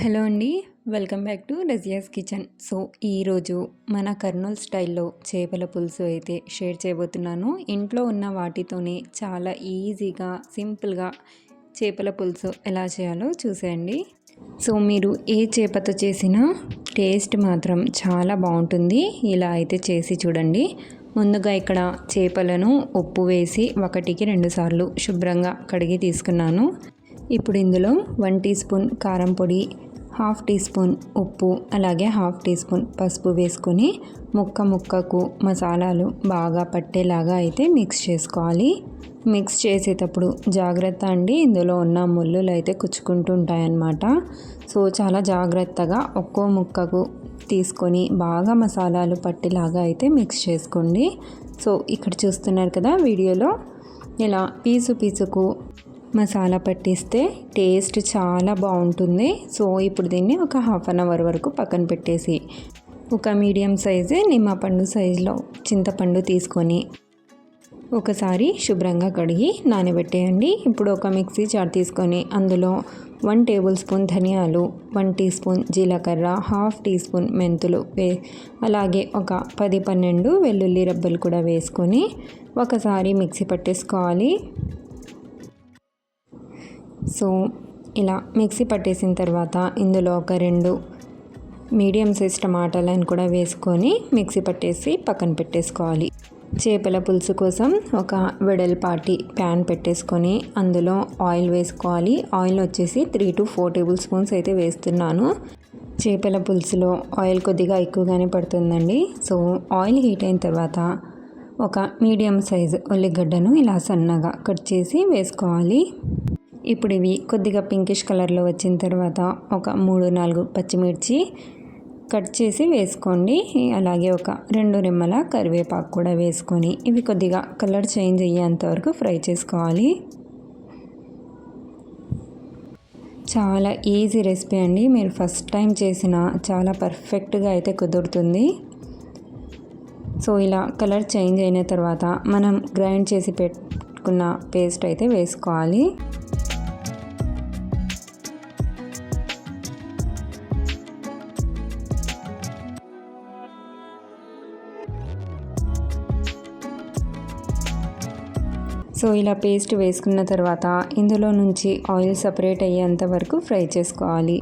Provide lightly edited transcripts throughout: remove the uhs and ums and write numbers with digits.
Hello అండి, welcome back to Razia's kitchen. So ఈరోజు మన కర్నూలు స్టైల్లో చేపల పులుసు అయితే షేర్ చేయబోతున్నాను. ఇంట్లో ఉన్న వాటితోనే చాలా ఈజీగా సింపుల్గా చేపల పులుసు ఎలా చేయాలో చూసేయండి. సో మీరు ఏ చేపతో చేసినా టేస్ట్ మాత్రం చాలా బాగుంటుంది. ఇలా అయితే చేసి చూడండి. ముందుగా ఇక్కడ చేపలను ఉప్పు వేసి 1-2 సార్లు శుభ్రంగా కడిగి తీసుకున్నాను. ఇప్పుడు ఇందులో 1 టీ స్పూన్ కారం పొడి, 1/2 టీ స్పూన్ ఉప్పు, అలాగే 1/2 టీ స్పూన్ పసుపు వేసుకొని ముక్కకు మసాలాలు బాగా పట్టేలాగా అయితే మిక్స్ చేసుకోవాలి. మిక్స్ చేసేటప్పుడు జాగ్రత్త అండి, ఇందులో ఉన్న ముళ్ళులు అయితే కుచ్చుకుంటూ ఉంటాయన్నమాట. సో చాలా జాగ్రత్తగా ఒక్కో ముక్కకు తీసుకొని బాగా మసాలాలు పట్టేలాగా అయితే మిక్స్ చేసుకోండి. సో ఇక్కడ చూస్తున్నారు కదా వీడియోలో, ఇలా పీసుకు మసాలా పట్టిస్తే టేస్ట్ చాలా బాగుంటుంది. సో ఇప్పుడు దీన్ని ఒక 1/2 అవర్ వరకు పక్కన పెట్టేసి ఒక మీడియం సైజు నిమ్మపండు సైజులో చింతపండు తీసుకొని ఒకసారి శుభ్రంగా కడిగి నానబెట్టేయండి. ఇప్పుడు ఒక మిక్సీ జార్ తీసుకొని అందులో 1 టేబుల్ స్పూన్ ధనియాలు, 1 టీ స్పూన్ జీలకర్ర, 1/2 టీ స్పూన్ మెంతులు అలాగే ఒక 10-12 వెల్లుల్లి రెబ్బలు కూడా వేసుకొని ఒకసారి మిక్సీ పట్టేసుకోవాలి. సో ఇలా మిక్సీ పట్టేసిన తర్వాత ఇందులో ఒక 2 మీడియం సైజ్ టమాటాలను కూడా వేసుకొని మిక్సీ పట్టేసి పక్కన పెట్టేసుకోవాలి. చేపల పులుసు కోసం ఒక వెడల్పాటి ప్యాన్ పెట్టేసుకొని అందులో ఆయిల్ వేసుకోవాలి. ఆయిల్ వచ్చేసి 3-4 టేబుల్ స్పూన్స్ అయితే వేస్తున్నాను. చేపల పులుసులో ఆయిల్ కొద్దిగా ఎక్కువగానే పడుతుందండి. సో ఆయిల్ హీట్ అయిన తర్వాత ఒక మీడియం సైజు ఉల్లిగడ్డను ఇలా సన్నగా కట్ చేసి వేసుకోవాలి. ఇప్పుడు ఇవి కొద్దిగా పింకిష్ కలర్లో వచ్చిన తర్వాత ఒక 3-4 పచ్చిమిర్చి కట్ చేసి వేసుకోండి. అలాగే ఒక 2 రెమ్మల కరివేపాకు కూడా వేసుకొని ఇవి కొద్దిగా కలర్ చేంజ్ అయ్యేంత వరకు ఫ్రై చేసుకోవాలి. చాలా ఈజీ రెసిపీ అండి, మీరు ఫస్ట్ టైం చేసిన చాలా పర్ఫెక్ట్గా అయితే కుదురుతుంది. సో ఇలా కలర్ చేంజ్ అయిన తర్వాత మనం గ్రైండ్ చేసి పెట్టుకున్న పేస్ట్ అయితే వేసుకోవాలి. సో ఇలా పేస్ట్ వేసుకున్న తర్వాత ఇందులో నుంచి ఆయిల్ సపరేట్ అయ్యేంత వరకు ఫ్రై చేసుకోవాలి.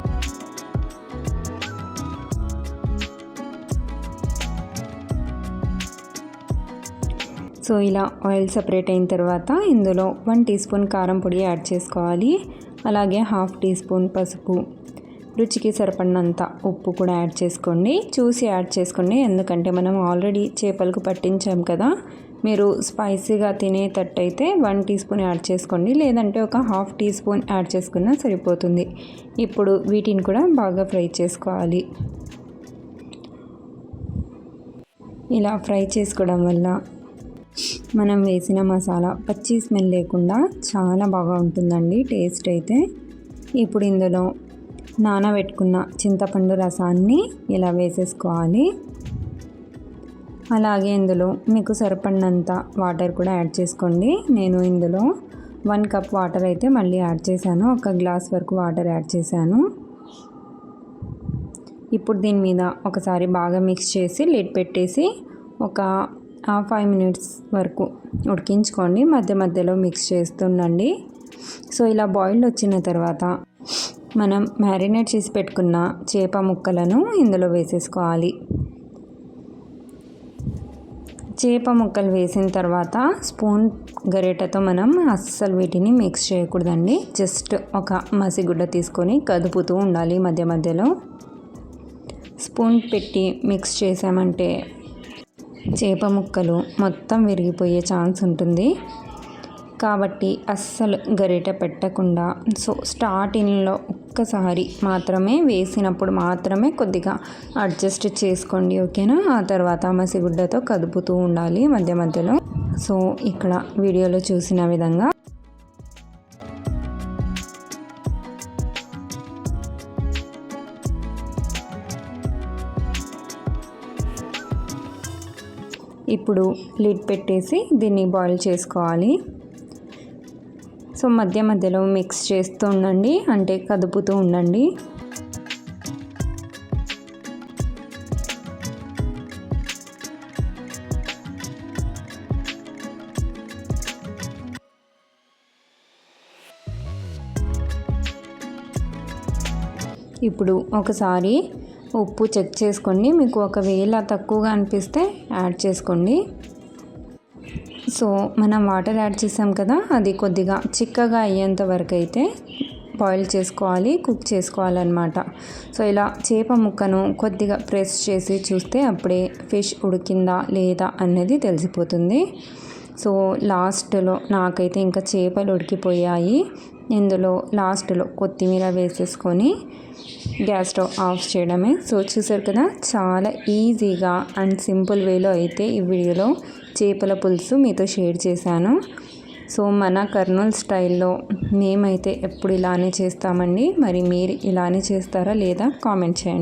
సో ఇలా ఆయిల్ సపరేట్ అయిన తర్వాత ఇందులో 1 టీ స్పూన్ కారం పొడి యాడ్ చేసుకోవాలి. అలాగే 1/2 టీ స్పూన్ పసుపు, రుచికి సరిపడినంత ఉప్పు కూడా యాడ్ చేసుకోండి. చూసి యాడ్ చేసుకోండి, ఎందుకంటే మనం ఆల్రెడీ చేపలకు పట్టించాం కదా. మీరు స్పైసీగా తినేటట్టయితే 1 టీ స్పూన్ యాడ్ చేసుకోండి, లేదంటే ఒక 1/2 టీ స్పూన్ యాడ్ చేసుకున్నా సరిపోతుంది. ఇప్పుడు వీటిని కూడా బాగా ఫ్రై చేసుకోవాలి. ఇలా ఫ్రై చేసుకోవడం వల్ల మనం వేసిన మసాలా పచ్చి స్మెల్ లేకుండా చాలా బాగా ఉంటుందండి టేస్ట్ అయితే. ఇప్పుడు ఇందులో నానబెట్టుకున్న చింతపండు రసాన్ని ఇలా వేసేసుకోవాలి. అలాగే ఇందులో మీకు సరిపడినంత వాటర్ కూడా యాడ్ చేసుకోండి. నేను ఇందులో 1 కప్ వాటర్ అయితే మళ్ళీ యాడ్ చేశాను. 1 గ్లాస్ వరకు వాటర్ యాడ్ చేశాను. ఇప్పుడు దీని మీద ఒకసారి బాగా మిక్స్ చేసి లిడ్ పెట్టేసి ఒక 5 మినిట్స్ వరకు ఉడికించుకోండి. మధ్యలో మిక్స్ చేస్తుండండి. సో ఇలా బాయిల్ వచ్చిన తర్వాత మనం మ్యారినేట్ చేసి పెట్టుకున్న చేప ముక్కలను ఇందులో వేసేసుకోవాలి. చేప ముక్కలు వేసిన తర్వాత స్పూన్ గరిటెతో మనం అస్సలు వీటిని మిక్స్ చేయకూడదండి. జస్ట్ ఒక మసిగుడ్డ తీసుకొని కదుపుతూ ఉండాలి మధ్యలో. స్పూన్ పెట్టి మిక్స్ చేసామంటే చేప ముక్కలు మొత్తం విరిగిపోయే ఛాన్స్ ఉంటుంది. కాబట్టి అస్సలు గరిటె పెట్టకుండా, సో స్టార్టింగ్లో ఒక్కసారి మాత్రమే వేసినప్పుడు మాత్రమే కొద్దిగా అడ్జస్ట్ చేసుకోండి, ఓకేనా. ఆ తర్వాత మసిగుడ్డతో కదుపుతూ ఉండాలి మధ్యలో. సో ఇక్కడ వీడియోలో చూసిన విధంగా ఇప్పుడు లిడ్ పెట్టేసి దీన్ని బాయిల్ చేసుకోవాలి. సో మధ్యలో మిక్స్ చేస్తూ ఉండండి, అంటే కదుపుతూ ఉండండి. ఇప్పుడు ఒకసారి ఉప్పు చెక్ చేసుకోండి, మీకు ఒకవేళ తక్కువగా అనిపిస్తే యాడ్ చేసుకోండి. సో మనం వాటర్ యాడ్ చేసాం కదా, అది కొద్దిగా చిక్కగా అయ్యేంత వరకు అయితే బాయిల్ చేసుకోవాలి, కుక్ చేసుకోవాలన్నమాట. సో ఇలా చేప ముక్కను కొద్దిగా ప్రెస్ చేసి చూస్తే అప్పుడే ఫిష్ ఉడికిందా లేదా అనేది తెలిసిపోతుంది. సో లాస్ట్లో నాకైతే ఇంకా చేపలు ఉడికిపోయాయి. ఇందులో లాస్ట్లో కొత్తిమీర వేసేసుకొని గ్యాస్ స్టవ్ ఆఫ్ చేయడమే. సో చూసారు కదా, చాలా ఈజీగా అండ్ సింపుల్ వేలో అయితే ఈ వీడియోలో చేపల పులుసు మీతో షేర్ చేశాను. సో మన కర్నూలు స్టైల్లో మేమైతే ఎప్పుడు ఇలానే చేస్తామండి. మరి మీరు ఇలానే చేస్తారా లేదా కామెంట్ చేయండి.